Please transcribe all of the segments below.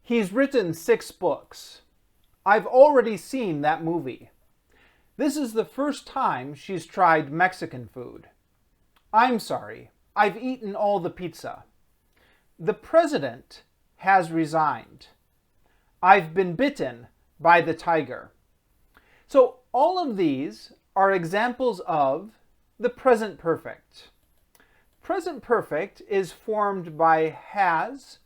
He's written 6 books. I've already seen that movie. This is the first time she's tried Mexican food. I'm sorry, I've eaten all the pizza. The president has resigned. I've been bitten by the tiger. So all of these are examples of the present perfect. Present perfect is formed by has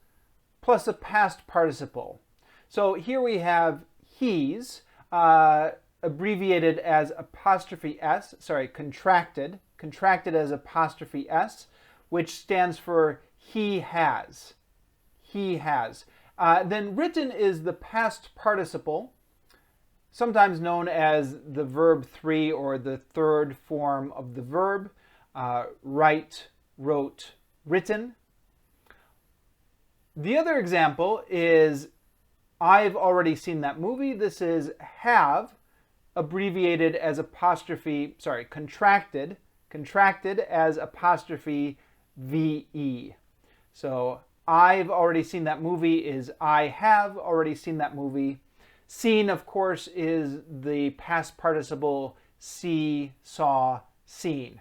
plus a past participle. So here we have he's, abbreviated as apostrophe s, contracted as apostrophe s, which stands for he has. He has. Then written is the past participle, sometimes known as the verb 3 or the third form of the verb, write, wrote, written. The other example is I've already seen that movie. This is have, abbreviated as contracted as apostrophe VE. So I've already seen that movie is I have already seen that movie. Seen, of course, is the past participle see, saw, seen.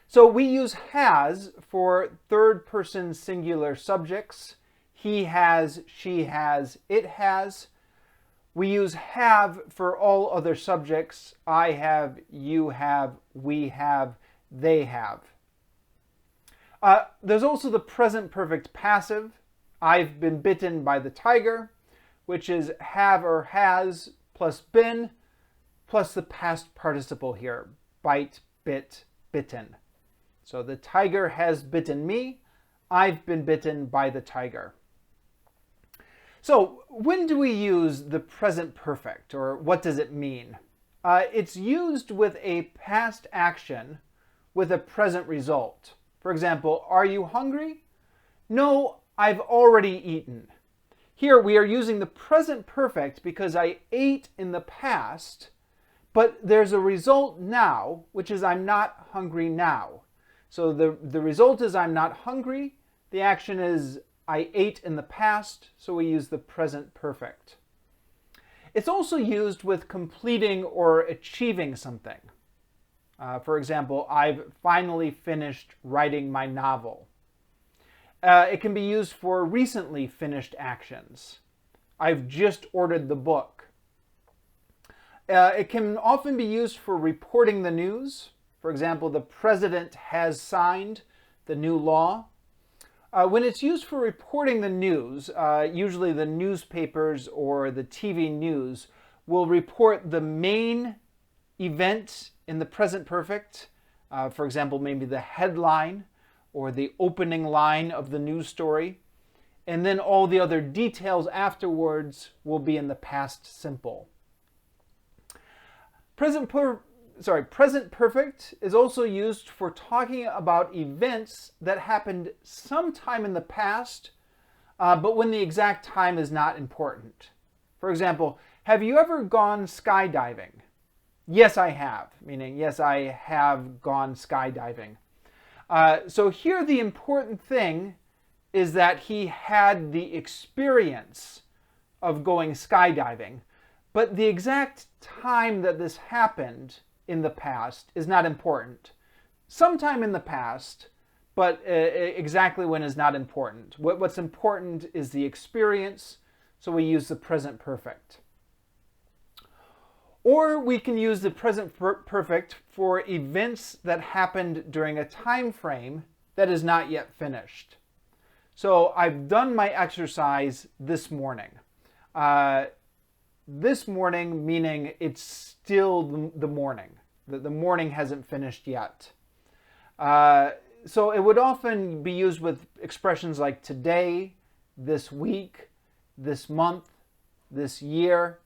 So we use has for third person singular subjects. He has, she has, it has. We use have for all other subjects. I have, you have, we have, they have. There's also the present perfect passive. I've been bitten by the tiger, which is have or has plus been plus the past participle here. Bite, bit, bitten. So the tiger has bitten me. I've been bitten by the tiger. So when do we use the present perfect, or what does it mean? It's used with a past action with a present result. For example, are you hungry? No, I've already eaten. Here we are using the present perfect because I ate in the past, but there's a result now, which is I'm not hungry now. So the result is I'm not hungry. The action is I ate in the past, so we use the present perfect. It's also used with completing or achieving something. For example, I've finally finished writing my novel. It can be used for recently finished actions. I've just ordered the book. It can often be used for reporting the news. For example, the president has signed the new law. When it's used for reporting the news, usually the newspapers or the TV news will report the main event in the present perfect. For example, maybe the headline or the opening line of the news story. And then all the other details afterwards will be in the past simple. Present perfect is also used for talking about events that happened sometime in the past, but when the exact time is not important. For example, have you ever gone skydiving? Yes, I have, meaning yes, I have gone skydiving. So here the important thing is that he had the experience of going skydiving, but the exact time that this happened in the past is not important. Sometime in the past, but exactly when is not important. What's important is the experience, so we use the present perfect. Or we can use the present perfect for events that happened during a time frame that is not yet finished. So I've done my exercise this morning. This morning meaning it's still the morning. The morning hasn't finished yet. So it would often be used with expressions like today, this week, this month, this year.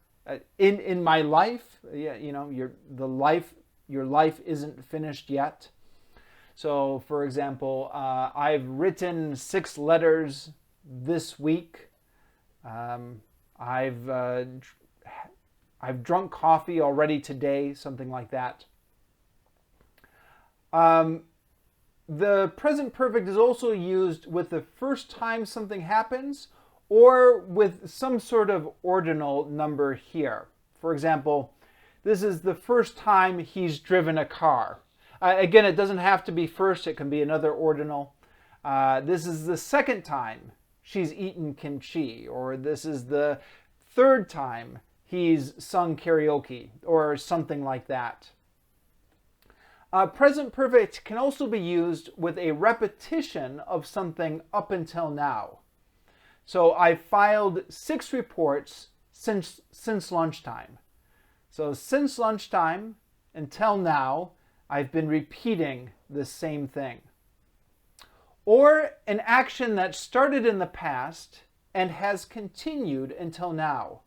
In my life, your life isn't finished yet. So, for example, I've written 6 letters this week. I've drunk coffee already today, something like that. The present perfect is also used with the first time something happens, or with some sort of ordinal number here. For example, this is the first time he's driven a car. Again, it doesn't have to be first, it can be another ordinal. This is the second time she's eaten kimchi, or this is the third time he's sung karaoke, or something like that. Present perfect can also be used with a repetition of something up until now. So I filed 6 reports since lunchtime. So since lunchtime until now, I've been repeating the same thing. Or an action that started in the past and has continued until now.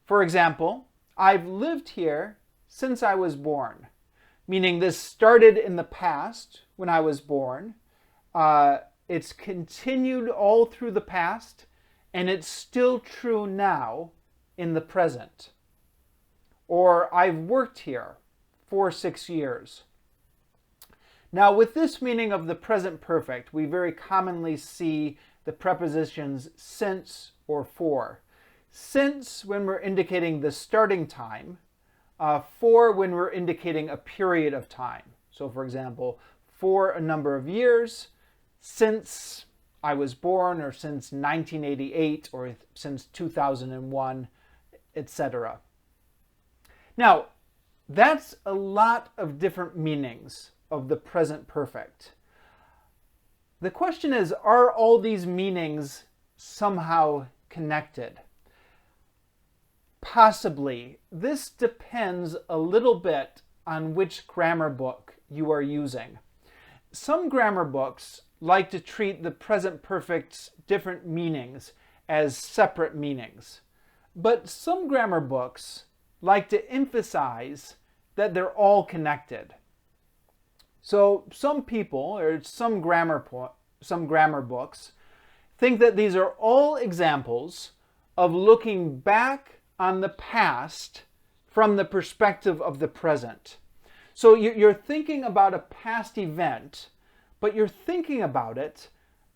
For example, I've lived here since I was born, meaning this started in the past when I was born. It's continued all through the past, and it's still true now in the present. Or I've worked here for 6 years. Now, with this meaning of the present perfect, we very commonly see the prepositions since or for. Since when we're indicating the starting time, for when we're indicating a period of time. So, for example, for a number of years, since I was born, or since 1988, or since 2001, etc. Now, that's a lot of different meanings of the present perfect. The question is, are all these meanings somehow connected? Possibly. This depends a little bit on which grammar book you are using. Some grammar books like to treat the present perfect's different meanings as separate meanings. But some grammar books like to emphasize that they're all connected. So some people, or some grammar books, think that these are all examples of looking back on the past from the perspective of the present. So you're thinking about a past event, but you're thinking about it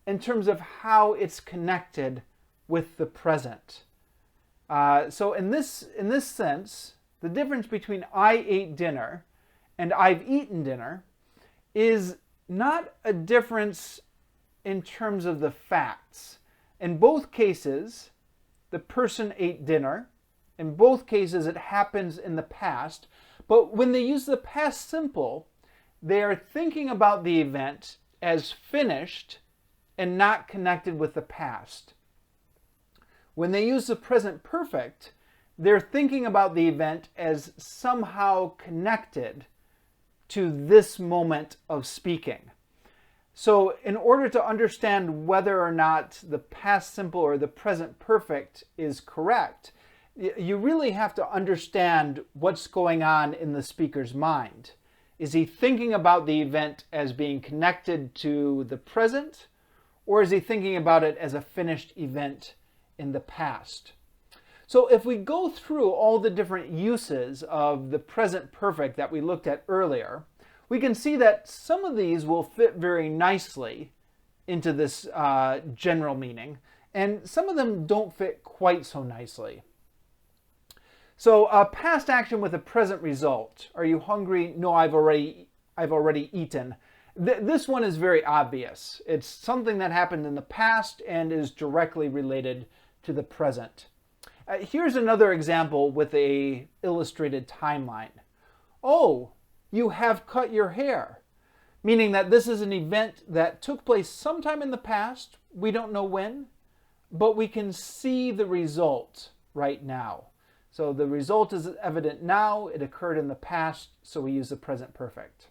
in terms of how it's connected with the present. So in this sense, the difference between I ate dinner and I've eaten dinner is not a difference in terms of the facts. In both cases, the person ate dinner. In both cases, it happens in the past. But when they use the past simple, they are thinking about the event as finished and not connected with the past. When they use the present perfect, they're thinking about the event as somehow connected to this moment of speaking. So in order to understand whether or not the past simple or the present perfect is correct, you really have to understand what's going on in the speaker's mind. Is he thinking about the event as being connected to the present, or is he thinking about it as a finished event in the past? So if we go through all the different uses of the present perfect that we looked at earlier, we can see that some of these will fit very nicely into this general meaning, and some of them don't fit quite so nicely. So past action with a present result. Are you hungry? No, I've already eaten. This one is very obvious. It's something that happened in the past and is directly related to the present. Here's another example with a illustrated timeline. Oh, you have cut your hair. Meaning that this is an event that took place sometime in the past. We don't know when, but we can see the result right now. So the result is evident now. It occurred in the past, so we use the present perfect.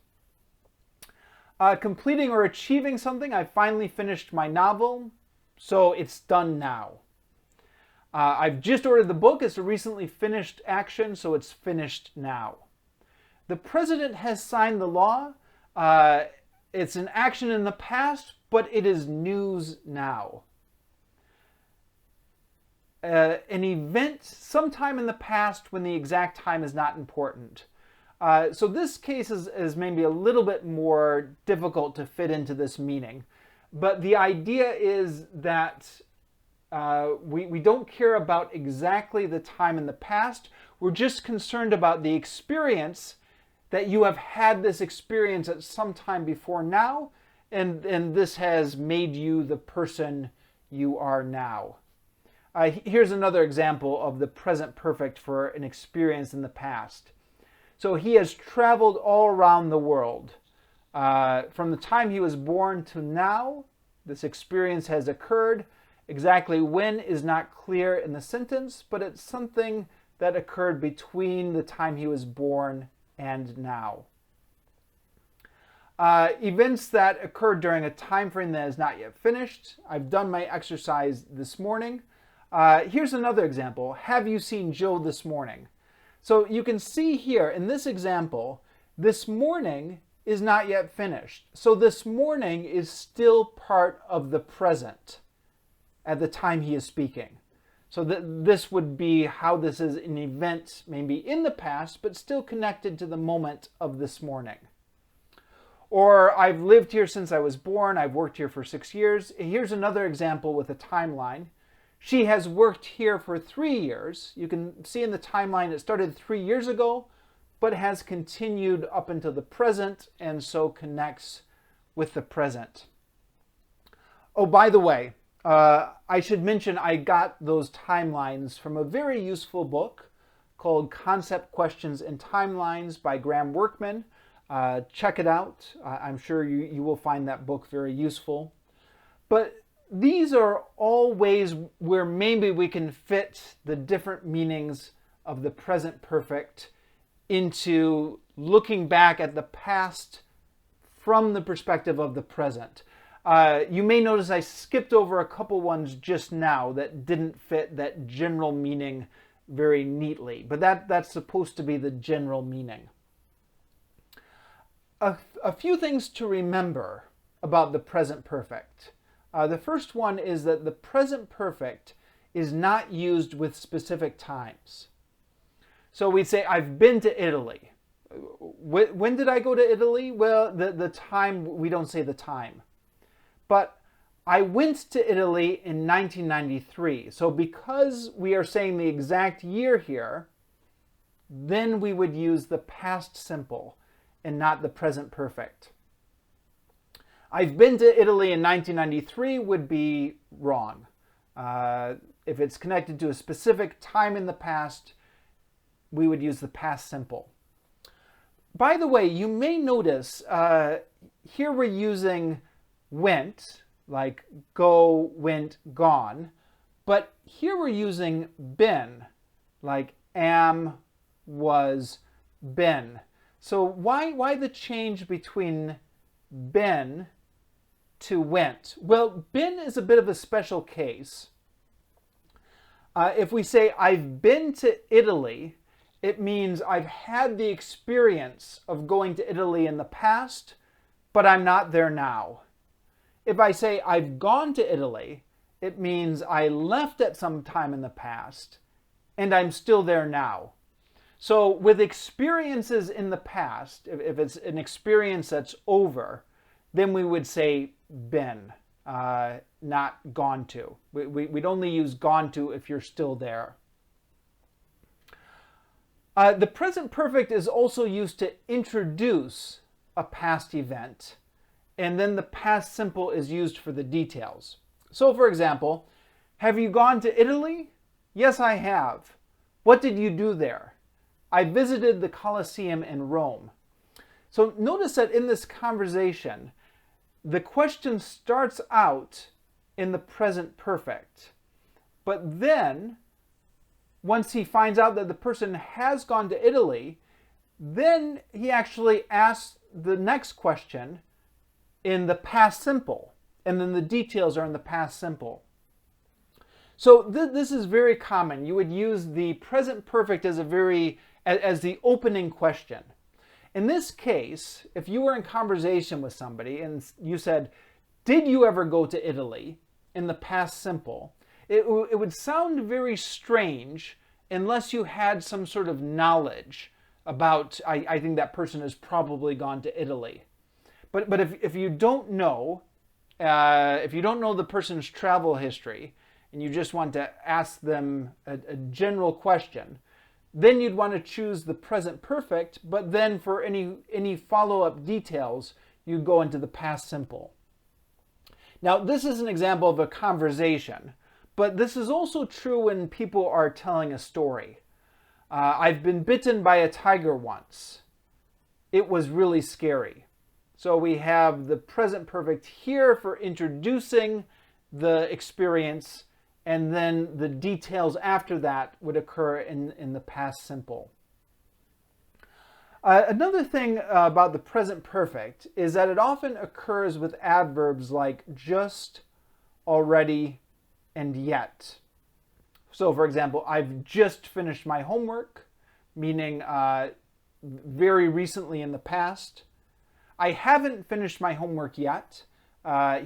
Completing or achieving something. I finally finished my novel, so it's done now. I've just ordered the book. It's a recently finished action, so it's finished now. The president has signed the law. It's an action in the past, but it is news now. An event sometime in the past when the exact time is not important. So this case is maybe a little bit more difficult to fit into this meaning. But the idea is that We don't care about exactly the time in the past. We're just concerned about the experience, that you have had this experience at some time before now, and this has made you the person you are now. Here's another example of the present perfect for an experience in the past. So he has traveled all around the world. From the time he was born to now, this experience has occurred. Exactly when is not clear in the sentence, but it's something that occurred between the time he was born and now. Events that occurred during a time frame that is not yet finished. I've done my exercise this morning. Here's another example. Have you seen Joe this morning? So you can see here in this example, this morning is not yet finished. So this morning is still part of the present at the time he is speaking. So this would be how this is an event maybe in the past, but still connected to the moment of this morning. Or I've lived here since I was born. I've worked here for 6 years. Here's another example with a timeline. She has worked here for 3 years. You can see in the timeline it started 3 years ago, but has continued up until the present, and so connects with the present. Oh, by the way, I should mention I got those timelines from a very useful book called Concept Questions and Timelines by Graham Workman. Check it out. I'm sure you will find that book very useful. But these are all ways where maybe we can fit the different meanings of the present perfect into looking back at the past from the perspective of the present. You may notice I skipped over a couple ones just now that didn't fit that general meaning very neatly, but that's supposed to be the general meaning. A few things to remember about the present perfect. The first one is that the present perfect is not used with specific times. So we'd say, I've been to Italy. When did I go to Italy? Well, the time, we don't say the time. But I went to Italy in 1993. So because we are saying the exact year here, then we would use the past simple and not the present perfect. I've been to Italy in 1993 would be wrong. If it's connected to a specific time in the past, we would use the past simple. By the way, you may notice here we're using went, like go, went, gone, but here we're using been, like am, was, been. So why the change between been to went? Well, been is a bit of a special case. If we say I've been to Italy, it means I've had the experience of going to Italy in the past, but I'm not there now. If I say I've gone to Italy, it means I left at some time in the past, and I'm still there now. So with experiences in the past, if it's an experience that's over, then we would say been, not gone to. We'd only use gone to if you're still there. The present perfect is also used to introduce a past event, and then the past simple is used for the details. So for example, have you gone to Italy? Yes, I have. What did you do there? I visited the Colosseum in Rome. So notice that in this conversation, the question starts out in the present perfect. But then, once he finds out that the person has gone to Italy, then he actually asks the next question in the past simple. And then the details are in the past simple. So this is very common. You would use the present perfect as the opening question. In this case, if you were in conversation with somebody and you said, did you ever go to Italy, in the past simple, it would sound very strange unless you had some sort of knowledge about, I think that person has probably gone to Italy. But if you don't know, if you don't know the person's travel history, and you just want to ask them a general question, then you'd want to choose the present perfect, but then for any follow-up details, you go into the past simple. Now, this is an example of a conversation, but this is also true when people are telling a story. I've been bitten by a tiger once. It was really scary. So we have the present perfect here for introducing the experience, and then the details after that would occur in the past simple. Another thing about the present perfect is that it often occurs with adverbs like just, already, and yet. So for example, I've just finished my homework, meaning very recently in the past. I haven't finished my homework yet.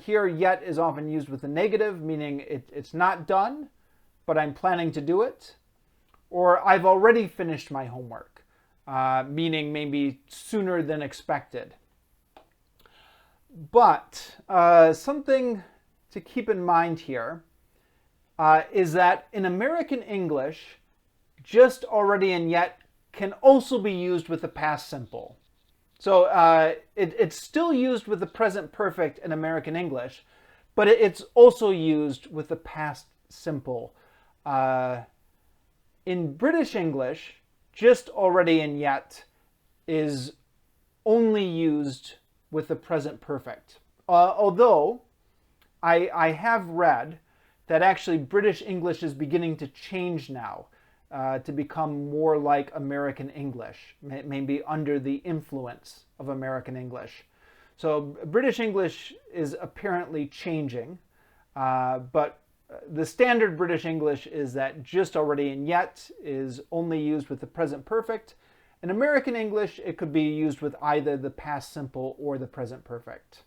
Here, yet is often used with a negative, meaning it's not done, but I'm planning to do it. Or I've already finished my homework, meaning maybe sooner than expected. But something to keep in mind here is that in American English, just, already, and yet can also be used with the past simple. So it's still used with the present perfect in American English, but it's also used with the past simple. In British English, just, already, and yet is only used with the present perfect. Although I have read that actually British English is beginning to change now. To become more like American English, maybe under the influence of American English. So British English is apparently changing, but the standard British English is that just, already, and yet is only used with the present perfect. In American English, it could be used with either the past simple or the present perfect.